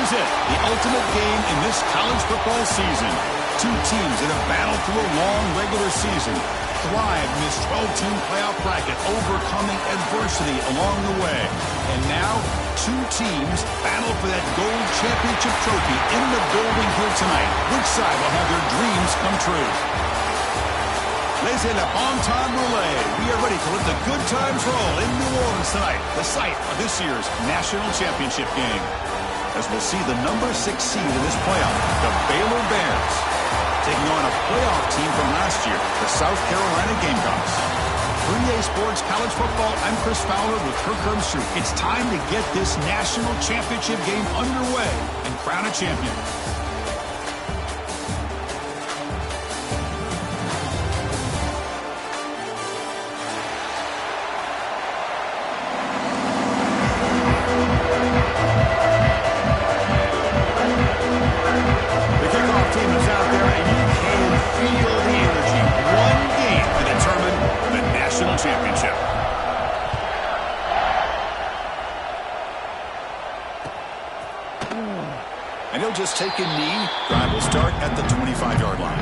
is it, the ultimate game in this college football season. Two teams that have battled through a long regular season, thrived in this 12-team playoff bracket, overcoming adversity along the way. And now, two teams battle for that gold championship trophy in the building here tonight. Which side will have their dreams come true? Laissez la bon temps rouler. We are ready to let the good times roll in New Orleans tonight, the site of this year's national championship game. As we'll see the number 6 seed in this playoff, the Baylor Bears, taking on a playoff team from last year, the South Carolina Gamecocks. 3A Sports College Football, I'm Chris Fowler with Kirk Herbstreit. It's time to get this national championship game underway and crown a champion. And he'll just take a knee. Drive will start at the 25-yard line.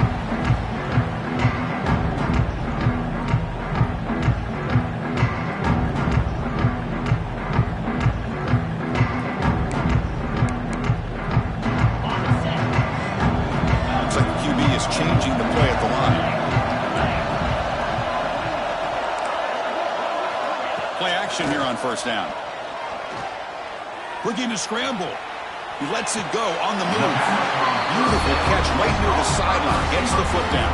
Looks like the QB is changing the play at the line. Play action here on first down. Looking to scramble. He lets it go on the move. Beautiful catch right near the sideline. Gets the foot down.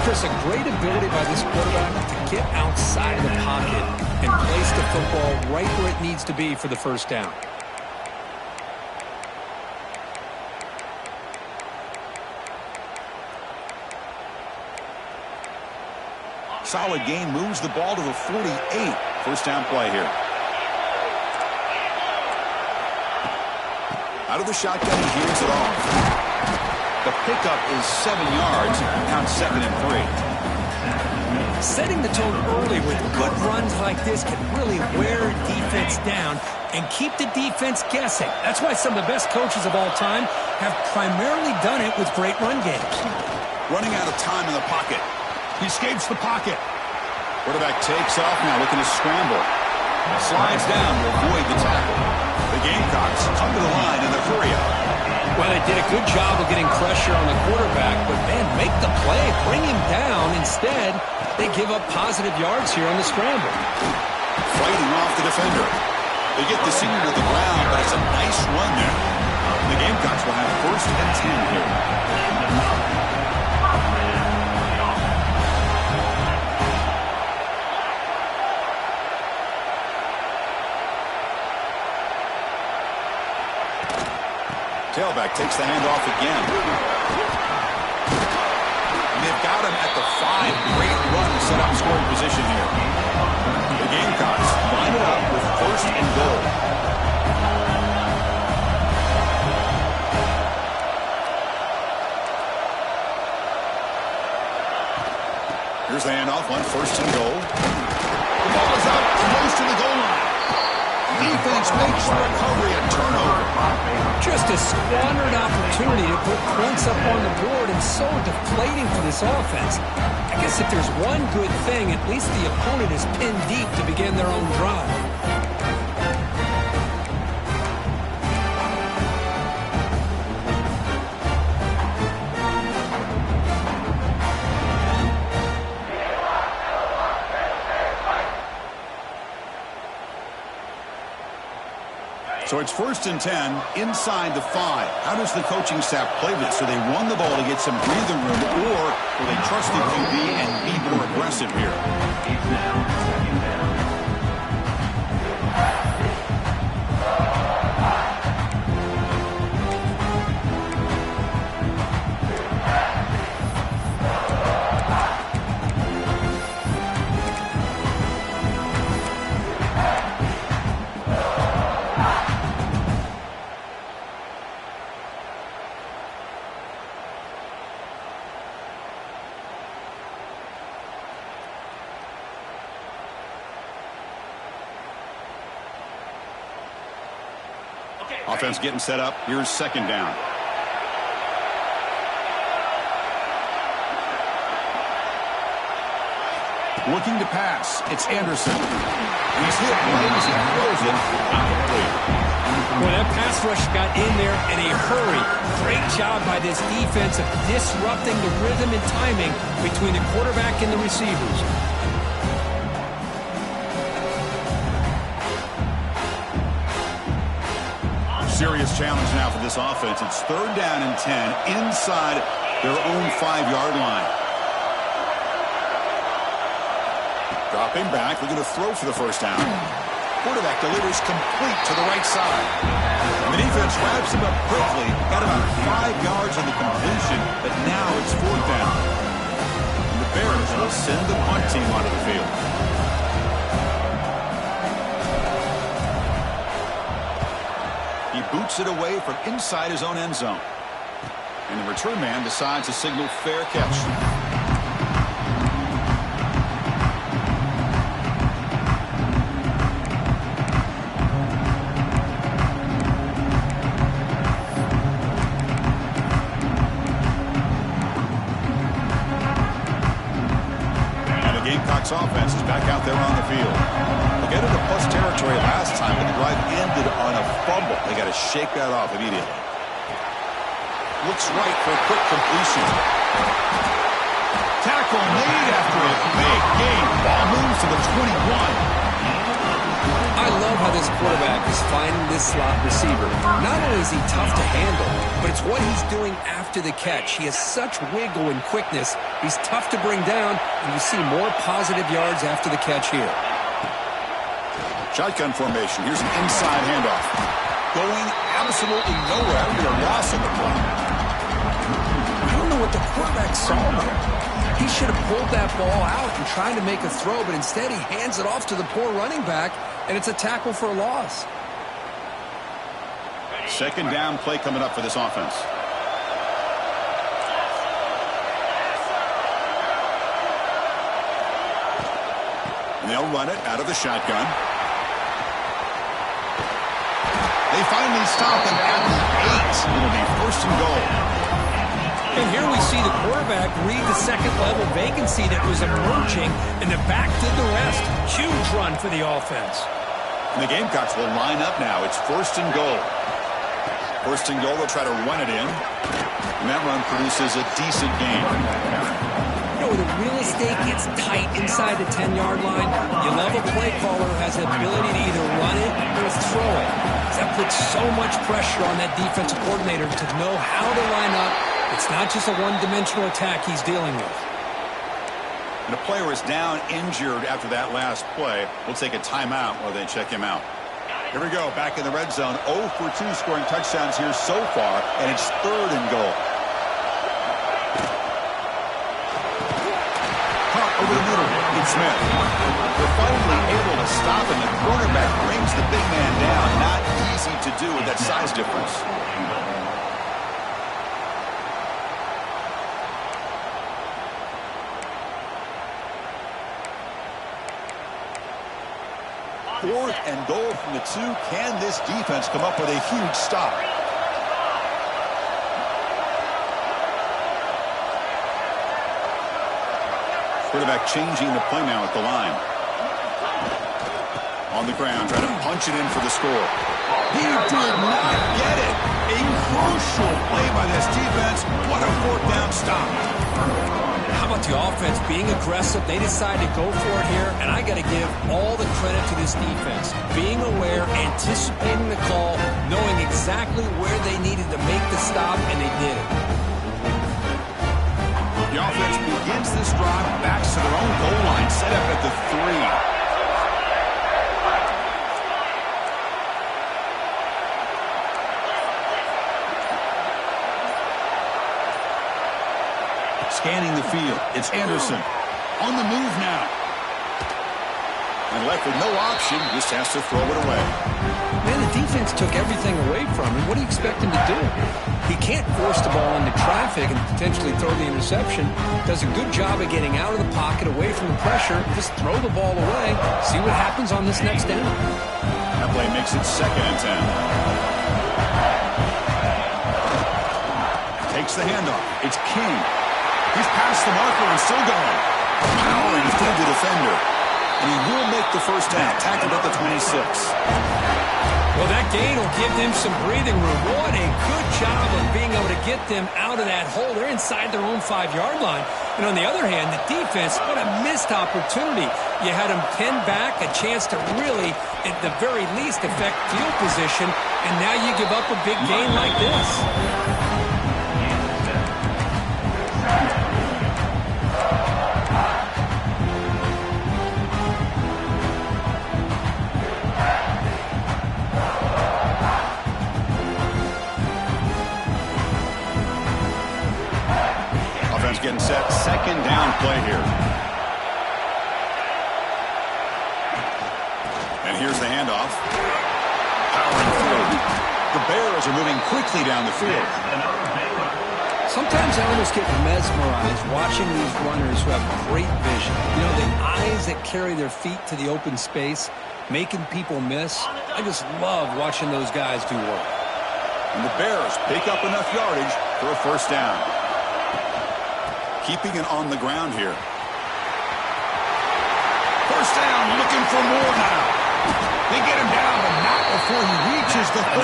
Chris, a great ability by this quarterback to get outside of the pocket and place the football right where it needs to be for the first down. Solid gain, moves the ball to the 48. First down play here. Out of the shotgun, he hears it off. The pickup is 7 yards. Now 2nd and 3. Setting the tone early with good runs like this can really wear a defense down and keep the defense guessing. That's why some of the best coaches of all time have primarily done it with great run games. Running out of time in the pocket. He escapes the pocket. Quarterback takes off now, looking to scramble. Slides down to avoid the tackle. The Gamecocks come to the line in the hurry-up. Well, they did a good job of getting pressure on the quarterback, but, man, make the play, bring him down. Instead, they give up positive yards here on the scramble. Fighting off the defender. They get the senior to the ground, but it's a nice run there. The Gamecocks will have 1st and 10 here. Tailback takes the handoff again. And they've got him at the 5. Great run to set up scoring position here. The Gamecocks line it up with 1st and goal. Here's the handoff on 1st and goal. The ball is out, close to the goal line. Defense makes the recovery, a turnover. Just a squandered opportunity to put points up on the board, and so deflating for this offense. I guess if there's one good thing, at least the opponent is pinned deep to begin their own drive. So it's 1st and 10 inside the 5. How does the coaching staff play this? Do they run the ball to get some breathing room, or will they trust the QB and be more aggressive here? Offense getting set up. Here's second down. Looking to pass. It's Anderson. He's hit right as he throws it. Well, that pass rush got in there in a hurry. Great job by this defense of disrupting the rhythm and timing between the quarterback and the receivers. Serious challenge now for this offense. It's third down and 10 inside their own 5-yard line. Dropping back, they're going to throw for the first down. Quarterback delivers complete to the right side. And the defense wraps him up quickly. Got about 5 yards on the completion, but now it's fourth down. And the Bears will send the punt team onto the field. He boots it away from inside his own end zone. And the return man decides to signal fair catch. Offense is back out there on the field. They got into plus territory last time, but the drive ended on a fumble. They got to shake that off immediately. Looks right for a quick completion. Tackle made after a big game. Ball moves to the 21. I love how this quarterback is finding this slot receiver. Not only is he tough to handle, but it's what he's doing after the catch. He has such wiggle and quickness. He's tough to bring down, and you see more positive yards after the catch here. Shotgun formation. Here's an inside handoff. Going absolutely nowhere after a loss on the play. I don't know what the quarterback saw there. He should have pulled that ball out and tried to make a throw, but instead he hands it off to the poor running back, and it's a tackle for a loss. Second down play coming up for this offense. And they'll run it out of the shotgun. They finally stop him at the 8. It'll be first and goal. And here we see the quarterback read the second-level vacancy that was emerging, and the back did the rest. Huge run for the offense. And the Gamecocks will line up now. It's first and goal. First and goal, they'll try to run it in. And that run produces a decent gain. You know, the real estate gets tight inside the 10-yard line. You love a play caller who has the ability to either run it or throw it. That puts so much pressure on that defensive coordinator to know how to line up. It's not just a one-dimensional attack he's dealing with. And a player is down injured after that last play. We'll take a timeout while they check him out. Here we go, back in the red zone. 0 for 2 scoring touchdowns here so far, and it's third and goal. Caught over the middle. It's Smith. They're finally able to stop him. The cornerback brings the big man down. Not easy to do with that size difference. Fourth and goal from the 2. Can this defense come up with a huge stop? Quarterback changing the play now at the line. On the ground, trying to punch it in for the score. He did not get it. A crucial play by this defense. What a fourth down stop. How about the offense being aggressive? They decided to go for it here, and I got to give all the credit to this defense. Being aware, anticipating the call, knowing exactly where they needed to make the stop, and they did it. The offense begins this drive, backs to their own goal line, set up at the 3. Scanning the field. It's Anderson. On the move now. And left with no option, just has to throw it away. Man, the defense took everything away from him. What do you expect him to do? He can't force the ball into traffic and potentially throw the interception. Does a good job of getting out of the pocket, away from the pressure. Just throw the ball away. See what happens on this next down. That play makes it second and 10. takes the handoff. It's King. He's past the marker and still going. Powering through the defender. And he will make the first down. Tackled at the 26. Well, that gain will give them some breathing room. What a good job of being able to get them out of that hole. They're inside their own 5-yard line. And on the other hand, the defense, what a missed opportunity. You had them pinned back, a chance to really, at the very least, affect field position. And now you give up a big gain like this. Getting set, second down play here. And here's the handoff. Powering through. The Bears are moving quickly down the field. Sometimes I almost get mesmerized watching these runners who have great vision. You know, the eyes that carry their feet to the open space, making people miss. I just love watching those guys do work. And the Bears pick up enough yardage for a first down. Keeping it on the ground here. First down, looking for more now. They get him down, but not before he reaches the 39.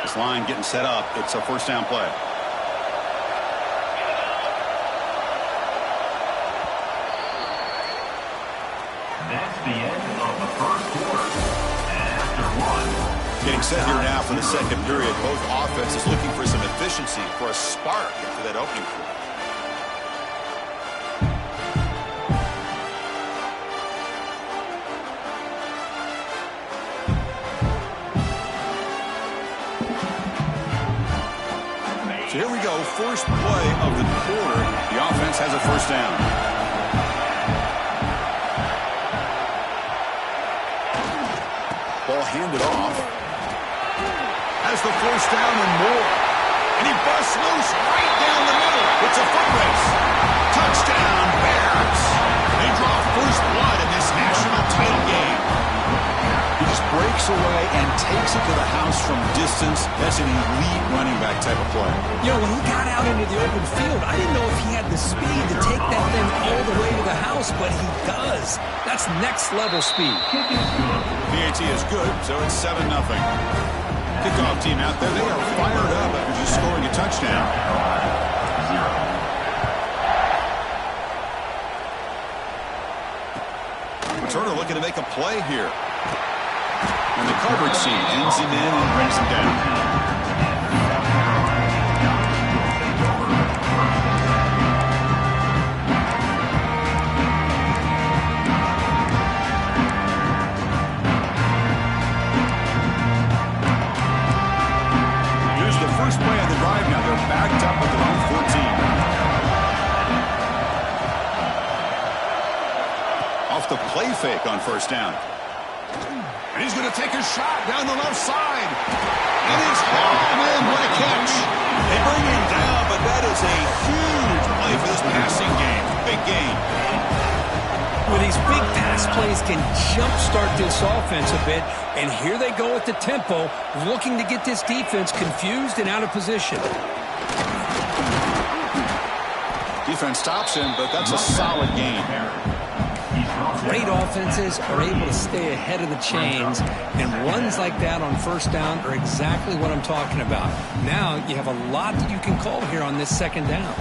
This line getting set up. It's a first down play. That's the end of the first quarter. Getting set here now for the second period. Both offenses looking for some efficiency, for a spark into that opening quarter. So here we go, first play of the quarter. The offense has a first down. Ball handed off. Has the first down and more. And he busts loose right down the middle. It's a foot race. Touchdown, Bears. They draw first blood in this national title game. He just breaks away and takes it to the house from distance. That's an elite running back type of play. You know, when he got out into the open field, I didn't know if he had the speed to take that thing all the way to the house, but he does. That's next level speed. PAT is good, so it's 7-0. Kickoff team out there, they are fired up after just scoring a touchdown. Turner looking to make a play here. And the coverage scene ends him in and brings him down. First play of the drive now. They're backed up at their own 14. Off the play fake on first down. And he's going to take a shot down the left side. And he's hauled in. What a catch. They bring him down, but that is a huge play for this passing game. Big game. Well, these big pass plays can jumpstart this offense a bit, and here they go at the tempo, looking to get this defense confused and out of position. Defense stops him, but that's a solid game. Great offenses are able to stay ahead of the chains, and runs like that on first down are exactly what I'm talking about. Now you have a lot that you can call here on this second down.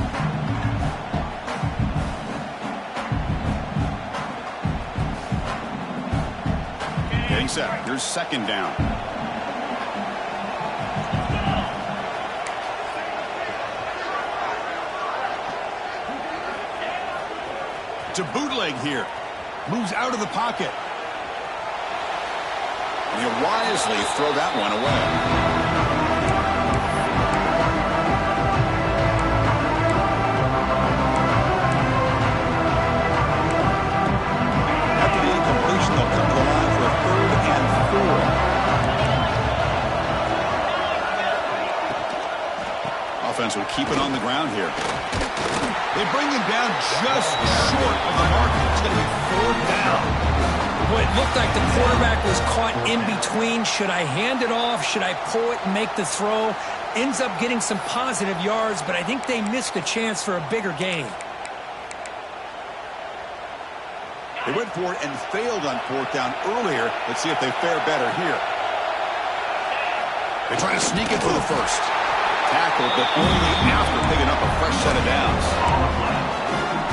Getting set. Here's second down. To bootleg here. Moves out of the pocket. And he'll wisely throw that one away. Offense will keep it on the ground here. They bring him down just short of the mark. It's going to be fourth down. Boy, it looked like the quarterback was caught in between. Should I hand it off? Should I pull it and make the throw? Ends up getting some positive yards, but I think they missed a chance for a bigger gain. They went for it and failed on fourth down earlier. Let's see if they fare better here. They try to sneak it for the first. Tackled, but only after picking up a fresh set of downs.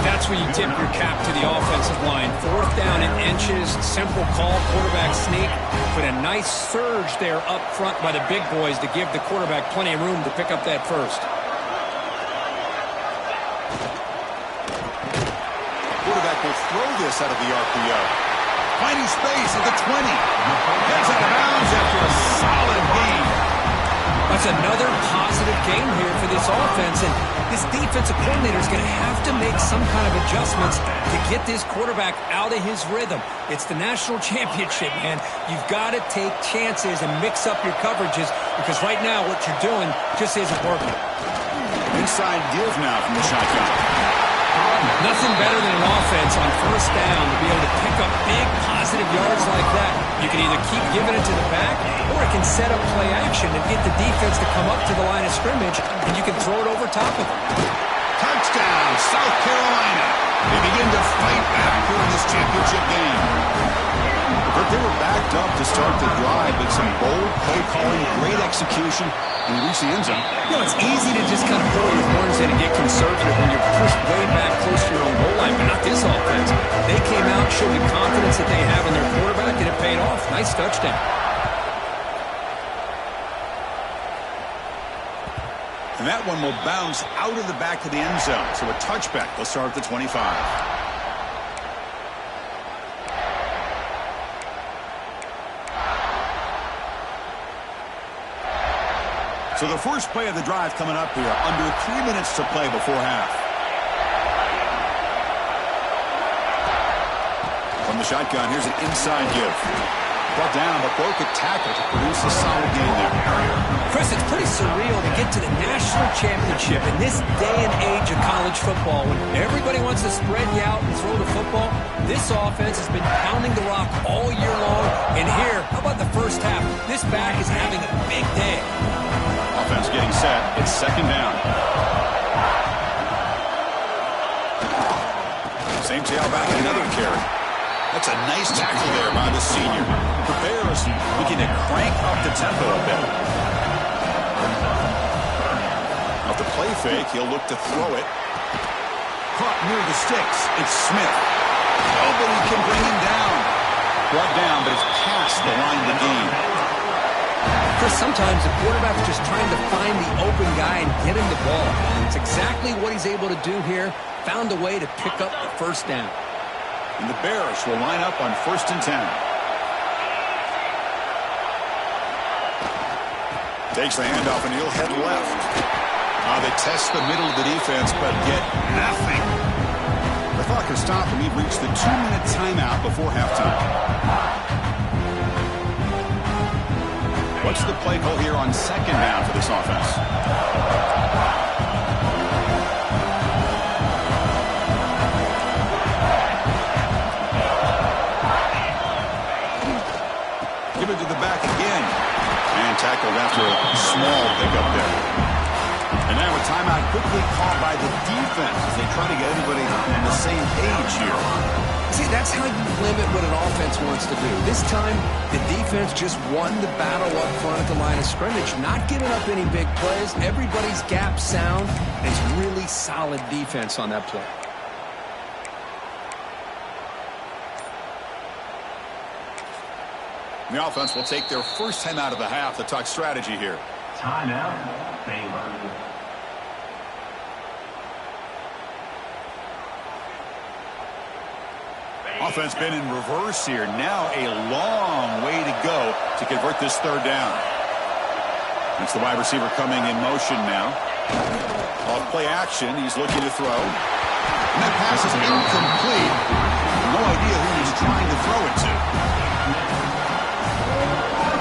That's where you tip your cap to the offensive line. Fourth down in inches, simple call, quarterback sneak. But a nice surge there up front by the big boys to give the quarterback plenty of room to pick up that first. Quarterback will throw this out of the RPO. Finding space at the 20. Gets out of bounds after a solid gain. That's another positive game here for this offense, and this defensive coordinator is going to have to make some kind of adjustments to get this quarterback out of his rhythm. It's the national championship, man. You've got to take chances and mix up your coverages, because right now what you're doing just isn't working. Inside give now from the shotgun. Nothing better than an offense on first down to be able to pick up big positive yards like that. You can either keep giving it to the back, or it can set up play action and get the defense to come up to the line of scrimmage, and you can throw it over top of them. Touchdown, South Carolina. They begin to fight back here in this championship game. But they were backed up to start the drive, but some bold play calling, great execution, and reach the end zone. You know, it's easy to just kind of pull your horns in and get conservative when you're pushed way back close to your own goal line, but not this offense. They came out, showed the confidence that they have in their quarterback, and it paid off. Nice touchdown. And that one will bounce out of the back of the end zone. So a touchback. They'll start at the 25. So the first play of the drive coming up here. Under 3 minutes to play before half. From the shotgun, here's an inside give. Brought down, but broke a tackle to produce a solid gain there. Chris, it's pretty surreal to get to the national championship in this day and age of college football. When everybody wants to spread you out and throw the football, this offense has been pounding the rock all year long. And here, how about the first half? This back is having a big day. Offense getting set. It's second down. Same tailback, another carry. That's a nice tackle there by the senior. The Bears looking to crank up the tempo a bit. Off the play fake, he'll look to throw it. Caught near the sticks. It's Smith. Nobody can bring him down. Brought down, but it's past the line of the game. Chris, sometimes the quarterback's just trying to find the open guy and get him the ball. It's exactly what he's able to do here. Found a way to pick up the first down. And the Bears will line up on 1st and 10. Takes the handoff and he'll head left. They test the middle of the defense, but get nothing. The clock has stopped and we've reached the 2-minute timeout before halftime. What's the play call here on second down for this offense? Give it to the back again. And tackled after a small pickup there. And now a timeout quickly called by the defense as they try to get everybody on the same page here. See, that's how you limit what an offense wants to do. This time, the defense just won the battle up front at the line of scrimmage, not giving up any big plays. Everybody's gap sound. It's really solid defense on that play. The offense will take their first time out of the half to talk strategy here. Timeout, Baylor. Offense been in reverse here. Now a long way to go to convert this third down. That's the wide receiver coming in motion now. Off play action, he's looking to throw. And that pass is incomplete. No idea who he's trying to throw it to.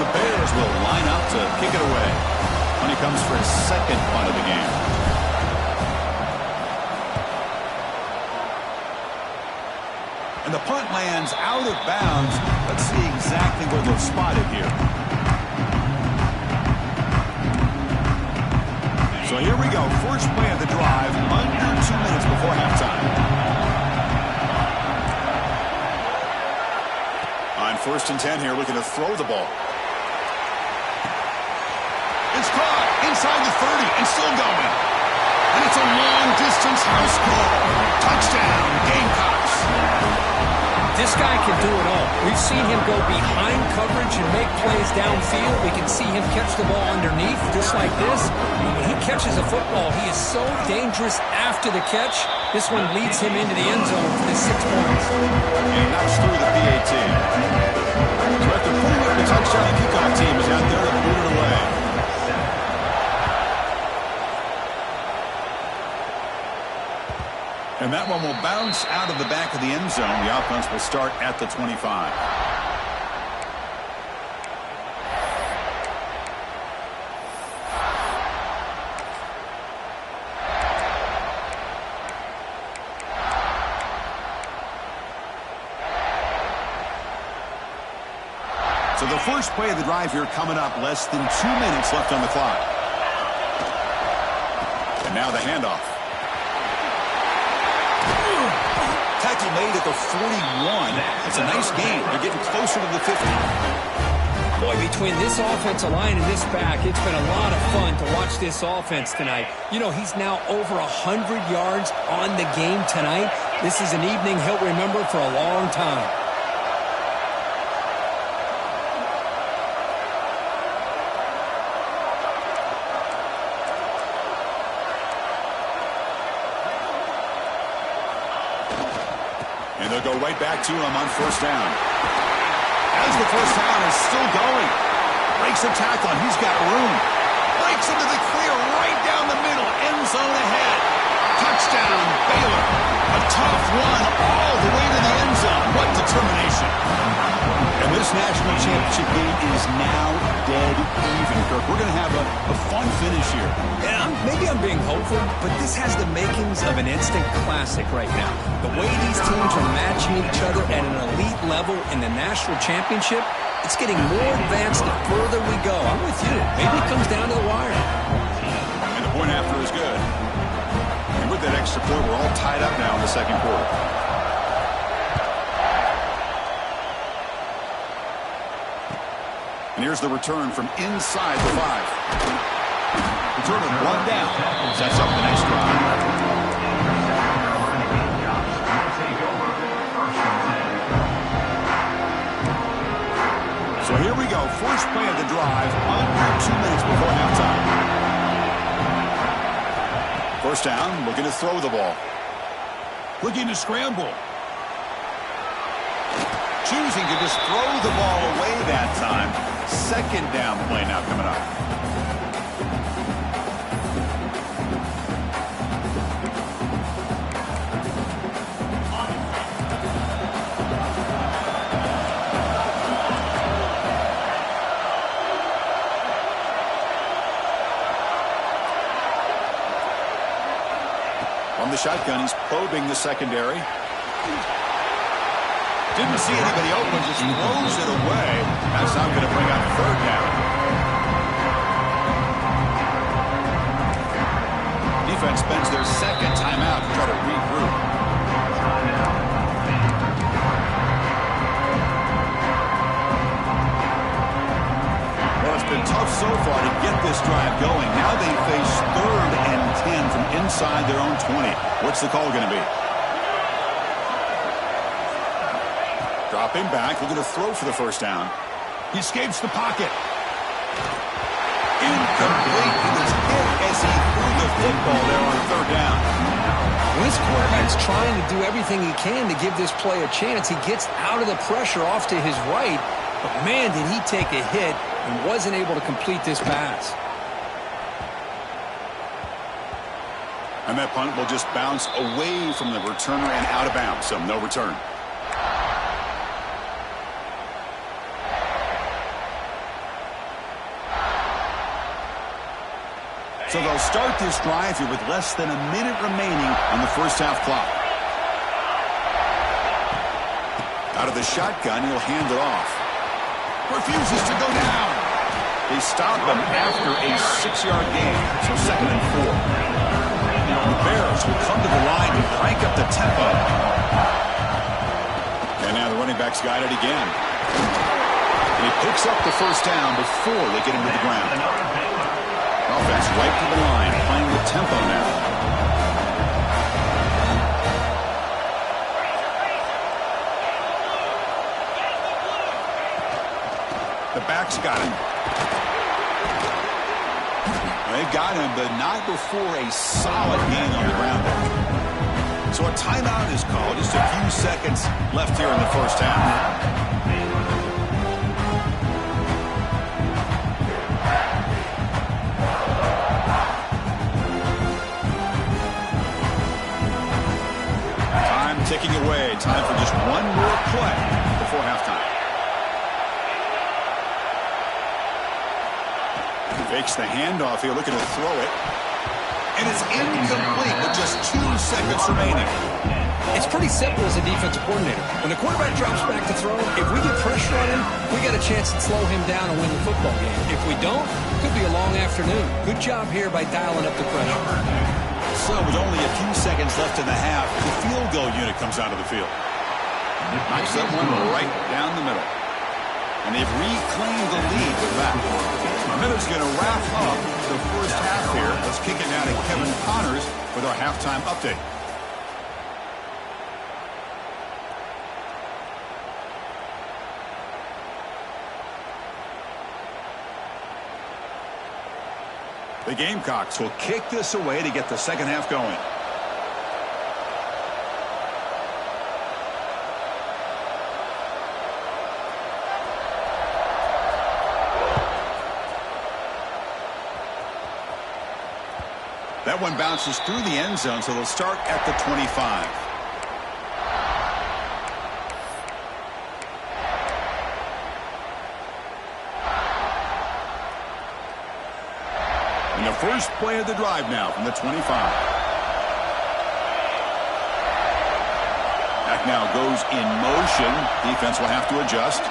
The Bears will line up to kick it away. When he comes for his second punt of the game. And the punt lands out of bounds. Let's see exactly where they'll spot it here. So here we go. First play of the drive, under 2 minutes before halftime. On 1st and 10 here, looking to throw the ball. It's caught inside the 30 and still going. And it's a long-distance house call. Touchdown, Gamecocks. This guy can do it all. We've seen him go behind coverage and make plays downfield. We can see him catch the ball underneath, just like this. When he catches a football, he is so dangerous after the catch. This one leads him into the end zone for the 6 points. And knocks through the PAT. So after putting up the touchdown, the kickoff team is out there to boot it away. And that one will bounce out of the back of the end zone. The offense will start at the 25. So the first play of the drive here coming up, less than 2 minutes left on the clock. And now the handoff. Tackle made at the 41. It's a nice gain. They're getting closer to the 50. Boy, between this offensive line and this back, it's been a lot of fun to watch this offense tonight. You know, he's now over 100 yards on the game tonight. This is an evening he'll remember for a long time. And they'll go right back to him on 1st down. As the 1st down is still going. Breaks a tackle, and he's got room. Breaks into the clear right down the middle. End zone ahead. Touchdown, Baylor. A tough one all the way to the end zone. What determination. And this national championship game is now dead even, Kirk. We're going to have a fun finish here. Yeah, maybe I'm being hopeful, but this has the makings of an instant classic right now. The way these teams are matching each other at an elite level in the national championship, it's getting more advanced the further we go. I'm with you. Maybe it comes down to the wire. And the point after is good. And with that extra point, we're all tied up now in the 2nd quarter. And here's the return from inside the 5. Return of 1 down. Sets up the next drive. So here we go. First play of the drive. Under 2 minutes before halftime. 1st down. Looking to throw the ball. Looking to scramble. Choosing to just throw the ball away that time. 2nd down play now coming up. On the shotgun, he's probing the secondary. Didn't see anybody open, just throws it away. That's not going to bring up 3rd down. Defense spends their 2nd timeout to try to regroup. Well, it's been tough so far to get this drive going. Now they face 3rd and 10 from inside their own 20. What's the call going to be? Dropping back, looking to throw for the 1st down. He escapes the pocket. Incomplete. He was hit as he threw the football there on 3rd down. This quarterback's trying to do everything he can to give this play a chance. He gets out of the pressure off to his right, but man, did he take a hit and wasn't able to complete this pass. And that punt will just bounce away from the returner and out of bounds, so no return. So they'll start this drive here with less than a minute remaining on the 1st half clock. Out of the shotgun, he'll hand it off. Refuses to go down. They stop him after a 6-yard gain, so 2nd and 4. The Bears will come to the line to crank up the tempo. And now the running back's got it again. And he picks up the first down before they get him to the ground. Offense right to the line, playing the tempo now. The back's got him. They've got him, but not before a solid gain on the ground. So a timeout is called. Just a few seconds left here in the first half. Time ticking away. Time for just one more play before halftime. Fakes the handoff here, looking to throw it. And it's incomplete with just 2 seconds remaining. It's pretty simple as a defensive coordinator. When the quarterback drops back to throw, if we get pressure on him, we got a chance to slow him down and win the football game. If we don't, it could be a long afternoon. Good job here by dialing up the pressure. So with only a few seconds left in the half, the field goal unit comes out of the field. Knocks that one right down the middle. And they've reclaimed the lead with that. Miller's going to wrap up the first half here. Let's kick it now to Kevin Connors with our halftime update. The Gamecocks will kick this away to get the second half going. That one bounces through the end zone, so they'll start at the 25. And the first play of the drive now from the 25. Back now goes in motion. Defense will have to adjust.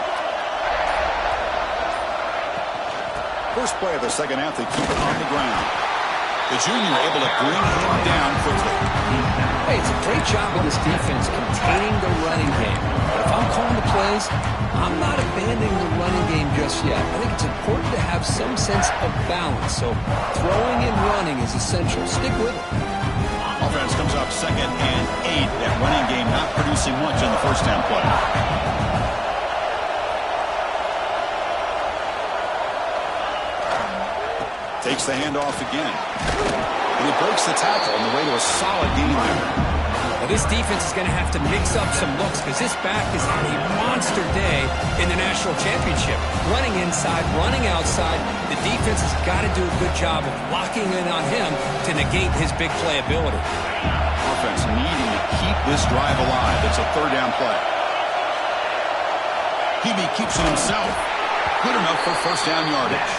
First play of the second half, they keep it on the ground. The junior able to bring him down quickly. Hey, it's a great job of this defense containing the running game. But if I'm calling the plays, I'm not abandoning the running game just yet. I think it's important to have some sense of balance. So throwing and running is essential. Stick with it. Offense comes up 2nd and 8. That running game not producing much on the first down play. Takes the handoff again. And he breaks the tackle on the way to a solid gain there. Well, this defense is going to have to mix up some looks because this back has had a monster day in the national championship. Running inside, running outside. The defense has got to do a good job of locking in on him to negate his big play ability. Offense needing to keep this drive alive. It's a 3rd down play. Hebe keeps it himself. Good enough for first down yardage.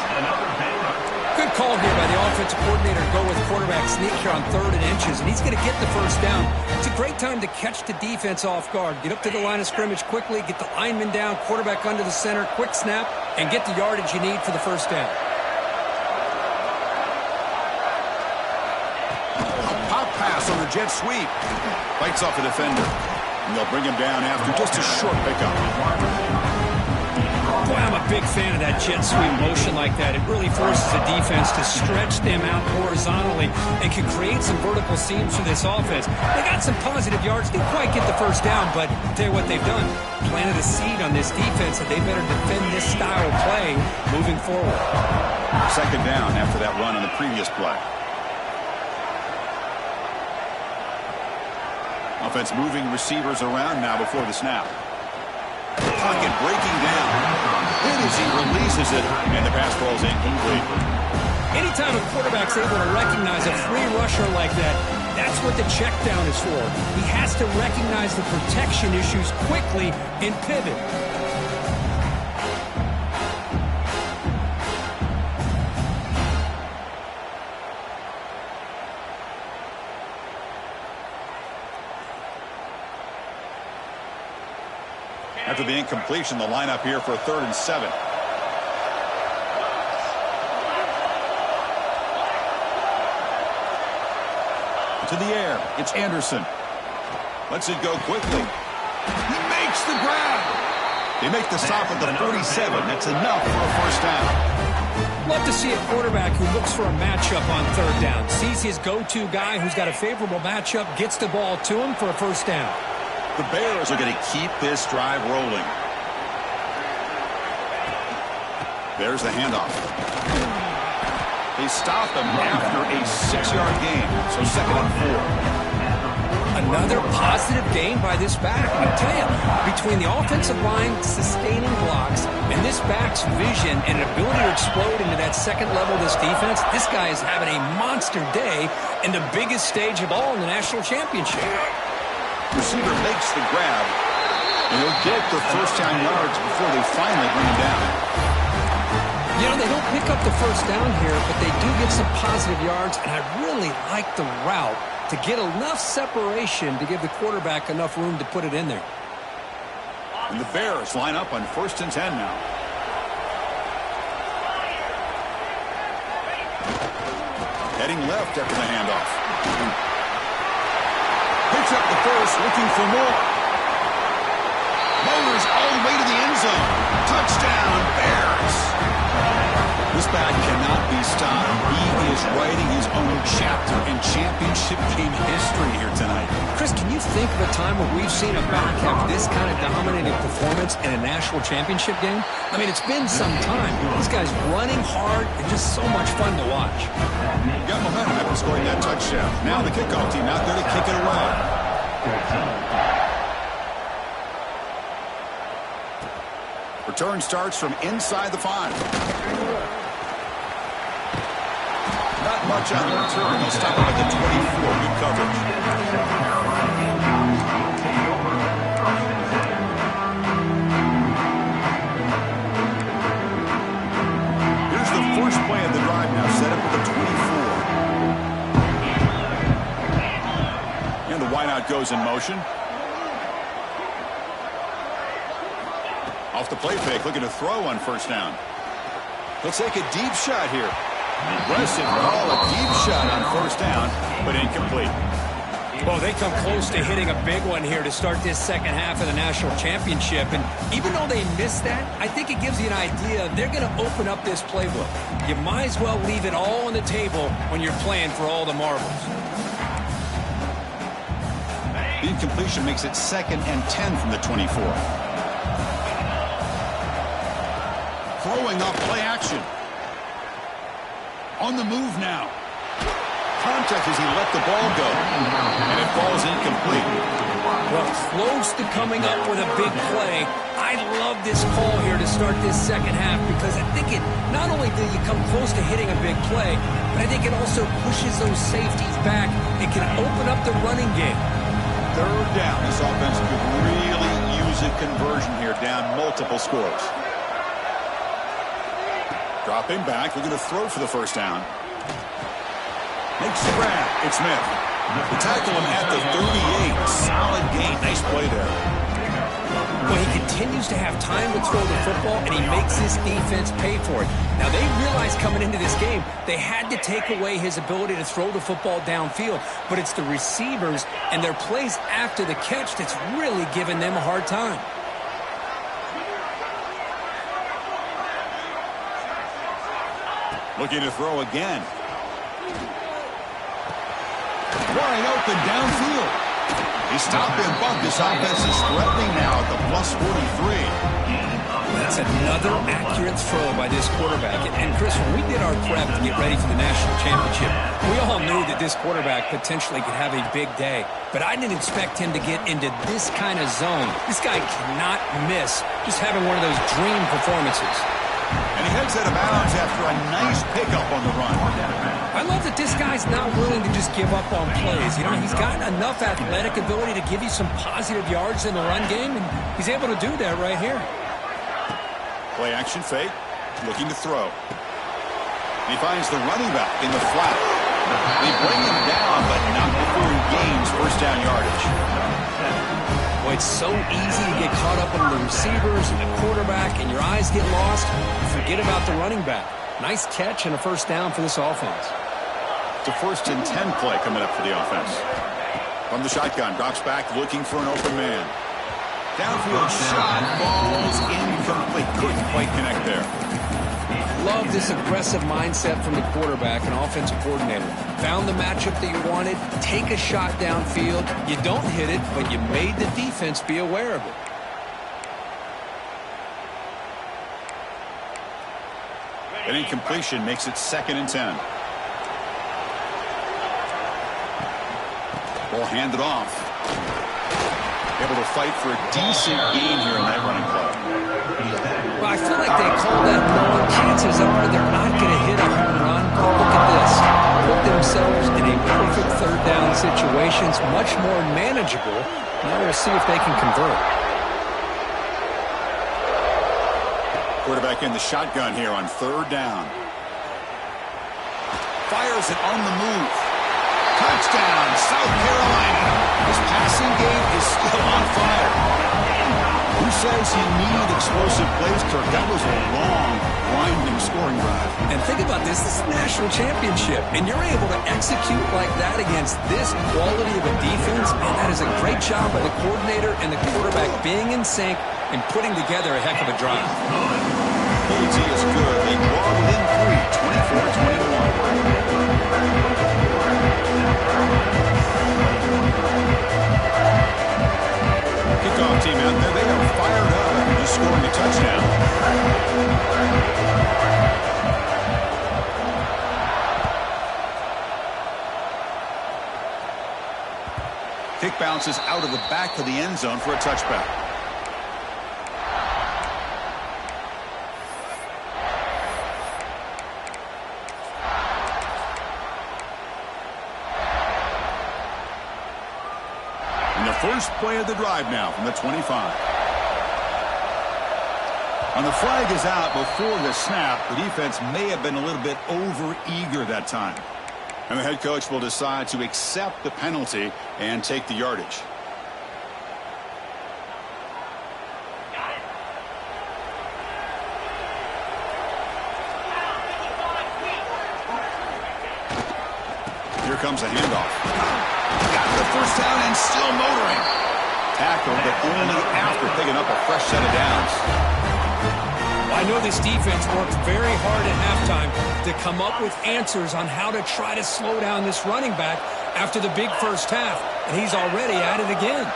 Good call here by the offensive coordinator to go with quarterback sneak here on 3rd and inches, and he's going to get the first down. It's a great time to catch the defense off guard. Get up to the line of scrimmage quickly, get the lineman down, quarterback under the center, quick snap, and get the yardage you need for the first down. A pop pass on the jet sweep. Bites off a defender. And they'll bring him down after just a short pickup. Boy, I'm a big fan of that jet sweep motion like that. It really forces the defense to stretch them out horizontally and can create some vertical seams for this offense. They got some positive yards. Didn't quite get the first down, but I'll tell you what they've done. Planted a seed on this defense that they better defend this style of play moving forward. 2nd down after that run on the previous play. Offense moving receivers around now before the snap. Pocket breaking down. Hit as he releases it, and the pass ball is incomplete. Anytime a quarterback's able to recognize a free rusher like that, that's what the check down is for. He has to recognize the protection issues quickly and pivot. after the incompletion. The lineup here for a 3rd and 7. To the air. It's Anderson. Lets it go quickly. He makes the grab. They make the stop at the 47. That's enough for a first down. Love to see a quarterback who looks for a matchup on 3rd down. Sees his go-to guy who's got a favorable matchup, gets the ball to him for a first down. The Bears are going to keep this drive rolling. There's the handoff. They stop him after a 6-yard gain. So 2nd and 4. Another positive gain by this back. I tell you, between the offensive line sustaining blocks and this back's vision and ability to explode into that second level of this defense, this guy is having a monster day in the biggest stage of all in the national championship. Receiver makes the grab, and he'll get the first down yards before they finally bring him down. You know, they don't pick up the first down here, but they do get some positive yards, and I really like the route to get enough separation to give the quarterback enough room to put it in there. And the Bears line up on 1st and 10 now. Heading left after the handoff. Picks up the first, looking for more. Motors all the way to the end zone. Touchdown, Bears. This back cannot be stopped. He is writing his own chapter in championship game history here tonight. Chris, can you think of a time where we've seen a back have this kind of dominating performance in a national championship game? I mean, it's been some time. This guy's running hard and just so much fun to watch. Got momentum after scoring that touchdown. Now the kickoff team out there to kick it away. Return starts from inside the 5. Not much on the return. They'll stop him at the 24. Good coverage. Here's the first play of the drive now. Set up at the 24. And the wideout goes in motion. Off the play fake, looking to throw on first down. He'll take a deep shot here. Aggressive call, a deep shot on first down, but incomplete. Well, they come close to hitting a big one here to start this second half of the national championship. And even though they missed that, I think it gives you an idea they're going to open up this playbook. You might as well leave it all on the table when you're playing for all the marbles. The incompletion makes it 2nd and 10 from the 24. Throwing off play action. On the move now. Contact as he let the ball go. And it falls incomplete. Well, close to coming up with a big play. I love this call here to start this second half because I think it not only do you come close to hitting a big play, but I think it also pushes those safeties back. It can open up the running game. 3rd down. This offense could really use a conversion here, down multiple scores. Dropping back, looking to throw for the first down. Makes the grab. It's Smith. They tackle him at the 38. Solid gain. Nice play there. Well, he continues to have time to throw the football, and he makes this defense pay for it. Now, they realized coming into this game they had to take away his ability to throw the football downfield, but it's the receivers and their plays after the catch that's really giving them a hard time. Looking to throw again. Wide open downfield. He stopped and bumped. This offense is threatening now at the +43. That's another accurate throw by this quarterback. And Chris, when we did our prep to get ready for the national championship, we all knew that this quarterback potentially could have a big day. But I didn't expect him to get into this kind of zone. This guy cannot miss just having one of those dream performances. And he heads out of bounds after a nice pickup on the run. I love that this guy's not willing to just give up on plays. You know, he's got enough athletic ability to give you some positive yards in the run game, and he's able to do that right here. Play action fake, looking to throw. He finds the running back in the flat. They bring him down, but not before he gains first down yardage. Boy, it's so easy to get caught up in the receivers and the quarterback, and your eyes get lost. Forget about the running back. Nice catch and a first down for this offense. It's a 1st and 10 play coming up for the offense. From the shotgun, drops back looking for an open man. Downfield shot, falls incomplete. Couldn't quite connect there. Love this aggressive mindset from the quarterback and offensive coordinator. Found the matchup that you wanted, take a shot downfield. You don't hit it, but you made the defense be aware of it. An incompletion makes it 2nd and 10. Ball handed off. Able to fight for a decent gain here in that running play. Well, I feel like they call that long. Chances are they're not going to hit a home run. But look at this. Put themselves in a perfect 3rd down situation. It's much more manageable. Now we'll see if they can convert. Quarterback in the shotgun here on 3rd down. Fires it on the move. Touchdown, South Carolina. His passing game is still on fire. Who says you need explosive plays, Kirk? That was a long, winding scoring drive. And think about this. This is a national championship, and you're able to execute like that against this quality of a defense. Man, that is a great job by the coordinator and the quarterback being in sync and putting together a heck of a drive. PAT is good. They draw within 3, 24-21. Kickoff team out there, they are fired up after just scoring a touchdown. Kick bounces out of the back of the end zone for a touchback. First play of the drive now from the 25. And the flag is out before the snap. The defense may have been a little bit over-eager that time. And the head coach will decide to accept the penalty and take the yardage. Here comes a handoff. Got the first down and still motoring. Tackle, but only after picking up a fresh set of downs. I know this defense worked very hard at halftime to come up with answers on how to try to slow down this running back after the big first half, and he's already at it again.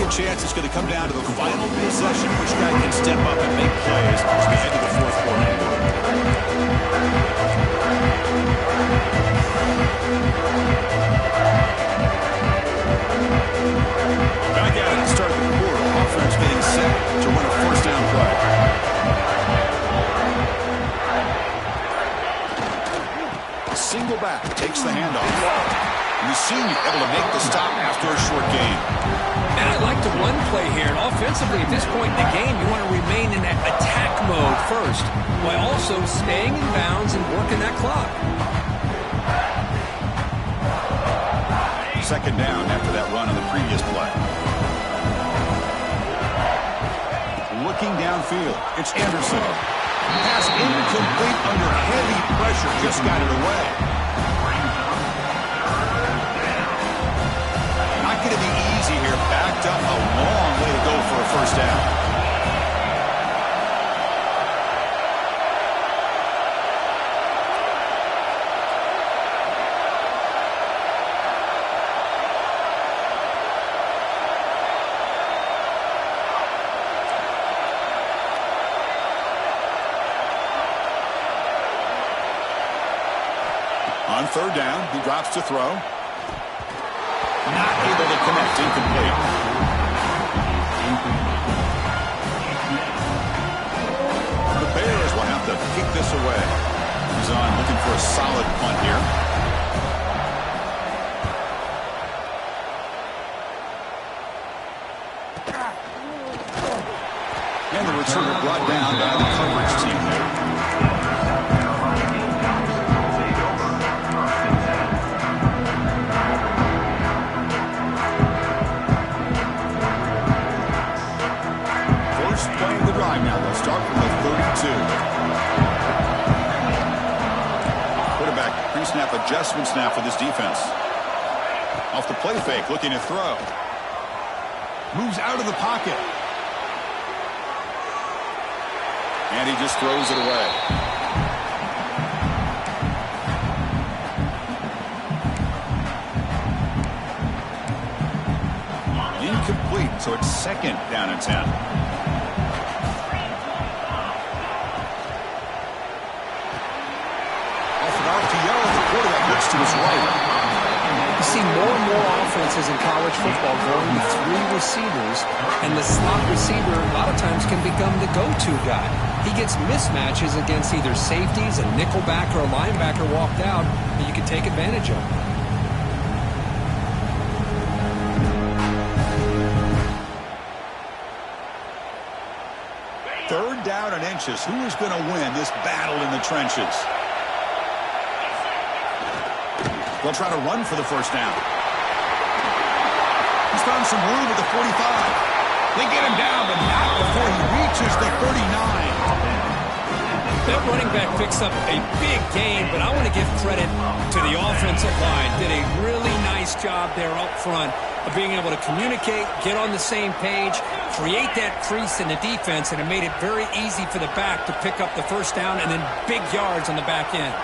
Chance it's going to come down to the final possession. Which guy can step up and make plays as we head to the 4th quarter. Back at it to start the quarter. Offense getting set to run a 1st down play. Single back takes the handoff. And the senior able to make the stop after a short gain. And I like the run play here. And offensively, at this point in the game, you want to remain in that attack mode first, while also staying in bounds and working that clock. 2nd down after that run on the previous play. Looking downfield, it's Anderson. Pass incomplete under heavy pressure, just got it away. Not going to be easy here. Backed up a long way to go for a first down. On 3rd down, he drops to throw. Not able to connect, incomplete. The Bears will have to kick this away. He's on looking for a solid punt here. And the returner brought down by the coverage team there. First play of the drive now. They'll start from the 32. Quarterback pre-snap adjustments now for this defense. Off the play fake, looking to throw. Moves out of the pocket. And he just throws it away. Incomplete, so it's second down and 10. Off an RPO, the quarterback looks to his right. You see more and more offenses in college football going with 3 receivers, and the slot receiver a lot of times can become the go-to guy. He gets mismatches against either safeties, a nickelback, or a linebacker walked out that you can take advantage of. Third down and inches. Who is going to win this battle in the trenches? They'll try to run for the first down. He's found some room at the 45. They get him down, but not before he reaches the 39. That running back picks up a big gain, but I want to give credit to the offensive line. Did a really nice job there up front of being able to communicate, get on the same page, create that crease in the defense, and it made it very easy for the back to pick up the first down and then big yards on the back end.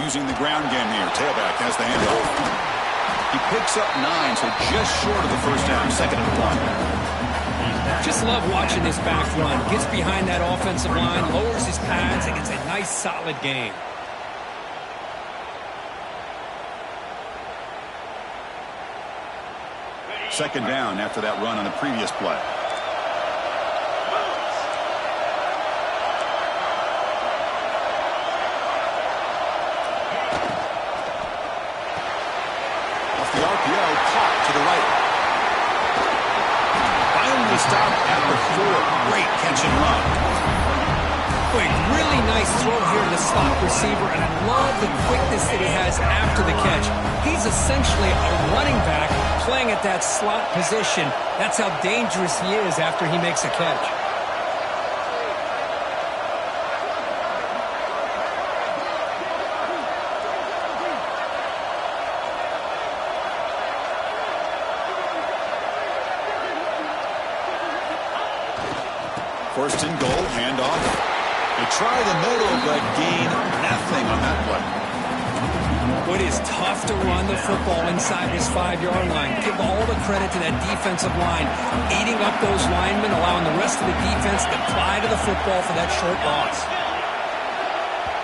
Using the ground game here. Tailback has the handoff. He picks up 9, so just short of the first down. Second and 1. Just love watching this back run. Gets behind that offensive line, lowers his pads, and gets a nice solid gain. Second down after that run on the previous play. The RPO caught to the right. Finally stopped at the 4. Great catch and run. Boy, really nice throw here to the slot receiver, and I love the quickness that he has after the catch. He's essentially a running back playing at that slot position. That's how dangerous he is after he makes a catch. First and goal, handoff. They try the middle, but gain nothing on that play. It is tough to run the football inside this 5-yard line. Give all the credit to that defensive line, eating up those linemen, allowing the rest of the defense to fly to the football for that short loss.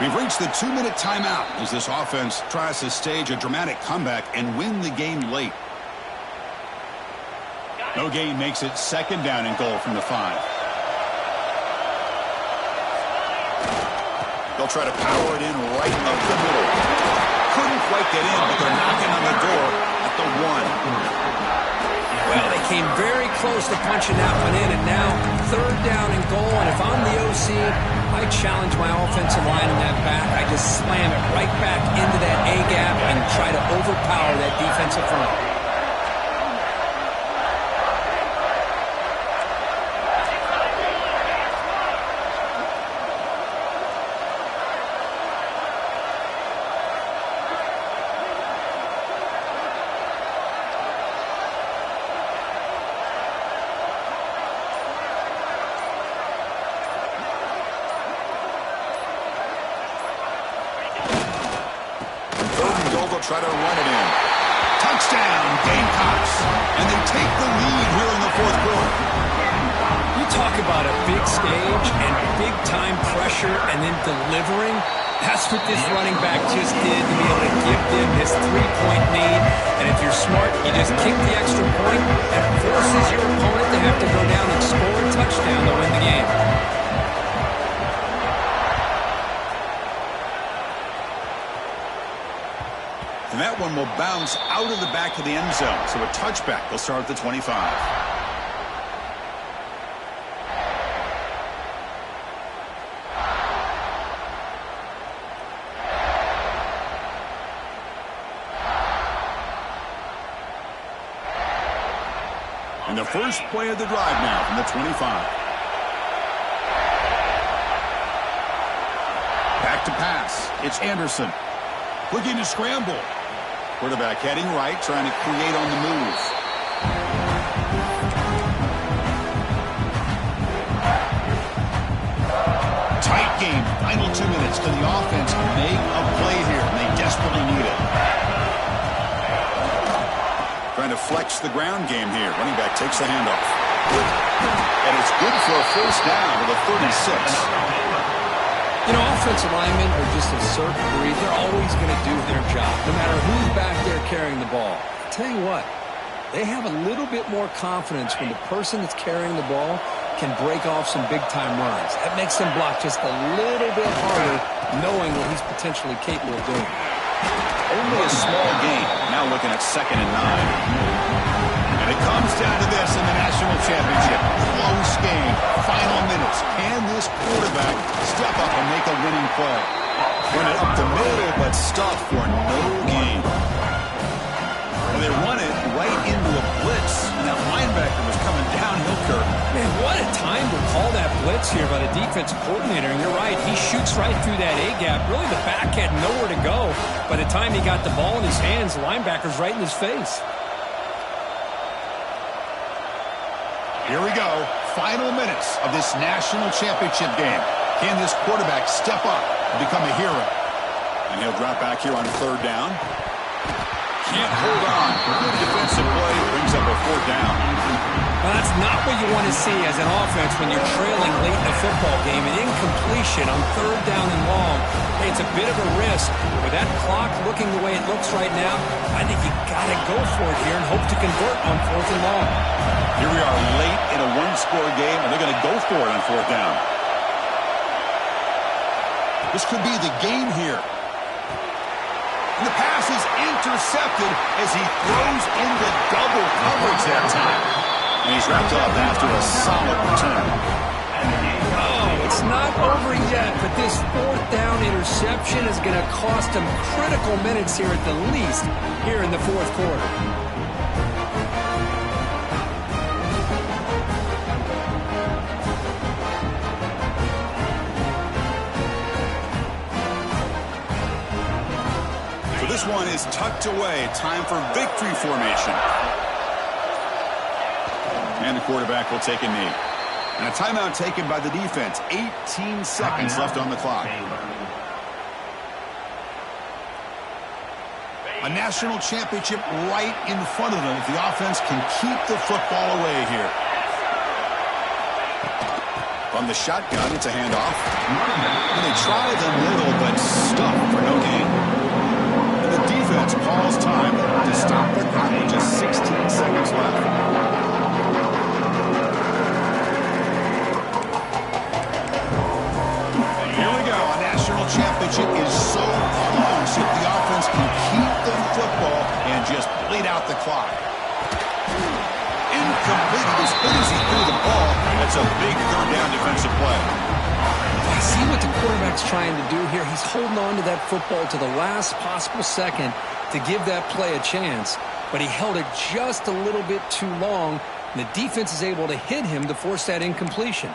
We've reached the 2-minute timeout as this offense tries to stage a dramatic comeback and win the game late. No gain makes it second down and goal from the 5. They'll try to power it in right up the middle. Couldn't quite get in, but they're knocking on the door at the 1. Well, they came very close to punching that one in, and now third down and goal. And if I'm the OC, I challenge my offensive line in that back. I just slam it right back into that A-gap and try to overpower that defensive front. Try to run it in. Touchdown, Gamecocks. And they take the lead here in the fourth quarter. You talk about a big stage and big-time pressure and then delivering. That's what this running back just did to be able to give them this 3-point lead. And if you're smart, you just kick the extra point, and it forces your opponent to have to go down and score a touchdown to win the game. And that one will bounce out of the back of the end zone. So a touchback. They'll start at the 25. And the first play of the drive now from the 25. Back to pass. It's Anderson. Looking to scramble. Quarterback heading right, trying to create on the move. Tight game. Final 2 minutes. Can the offense make a play here? And they desperately need it. Trying to flex the ground game here. Running back takes the handoff. And it's good for a first down with a 36. You know, offensive linemen are just a certain breed. They're always going to do their job, no matter who's back there carrying the ball. I'll tell you what, they have a little bit more confidence when the person that's carrying the ball can break off some big-time runs. That makes them block just a little bit harder, knowing what he's potentially capable of doing. Only a small gain. Now looking at 2nd and 9. And it comes down to this in the national championship. Close game. Final minutes. Can this quarterback step up and make a winning play? Run it up the middle, but stuffed for no gain. And they run it right into a blitz. And that linebacker was coming downhill, Kirk. Man, what a time to call that blitz here by the defensive coordinator. And you're right, he shoots right through that A-gap. Really, the back had nowhere to go. By the time he got the ball in his hands, the linebacker's right in his face. Here we go. Final minutes of this national championship game. Can this quarterback step up and become a hero? And he'll drop back here on 3rd down. Can't hold on. Good defensive play. Brings up a 4th down. Well, that's not what you want to see as an offense when you're trailing late in a football game. An incompletion on 3rd down and long. Hey, it's a bit of a risk. With that clock looking the way it looks right now, I think you got to go for it here and hope to convert on 4th and long. Here we are late in a 1-score game, and they're going to go for it on 4th down. This could be the game here. And the pass is intercepted as he throws into double coverage that time. And he's wrapped up after a solid return. Oh, it's not over yet, but this 4th down interception is going to cost him critical minutes here at the least here in the 4th quarter. This one is tucked away. Time for victory formation. And the quarterback will take a knee. And a timeout taken by the defense. 18 seconds left on the clock. A national championship right in front of them if the offense can keep the football away here. From the shotgun, it's a handoff. And they try the middle, but stuffed for no gain. The defense calls time to stop the clock with just 16 seconds left. Here we go. A national championship is so close if the offense can keep the football and just bleed out the clock. Incomplete. As good as he threw the ball, that's a big 3rd down defensive play. See what the quarterback's trying to do here. He's holding on to that football to the last possible second to give that play a chance. But he held it just a little bit too long, and the defense is able to hit him to force that incompletion.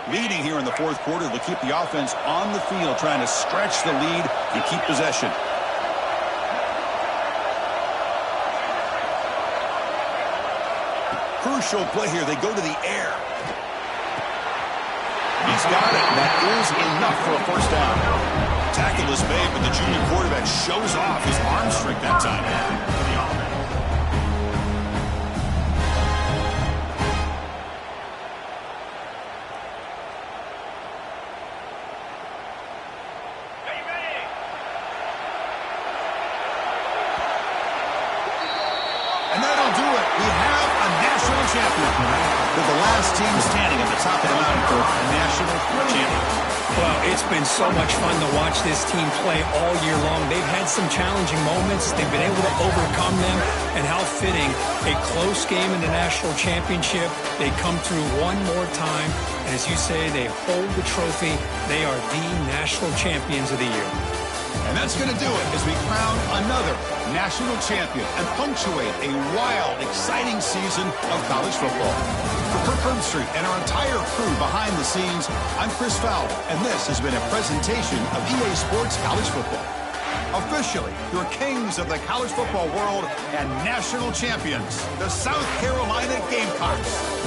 Leading here in the 4th quarter to keep the offense on the field, trying to stretch the lead and keep possession. Crucial play here. They go to the air. He's got it. That is enough for a first down. Tackle is made, but the junior quarterback shows off his arm strength that time. And that'll do it. We have a national champion. With the last team standing at the top of the mountain for national champions. Well, it's been so much fun to watch this team play all year long. They've had some challenging moments. They've been able to overcome them. And how fitting, a close game in the national championship. They come through one more time. And as you say, they hold the trophy. They are the national champions of the year. And that's going to do it as we crown another national champion and punctuate a wild, exciting season of college football. For Kirk Herbstreit and our entire crew behind the scenes, I'm Chris Fowler, and this has been a presentation of EA Sports College Football. Officially, your kings of the college football world and national champions, the South Carolina Gamecocks.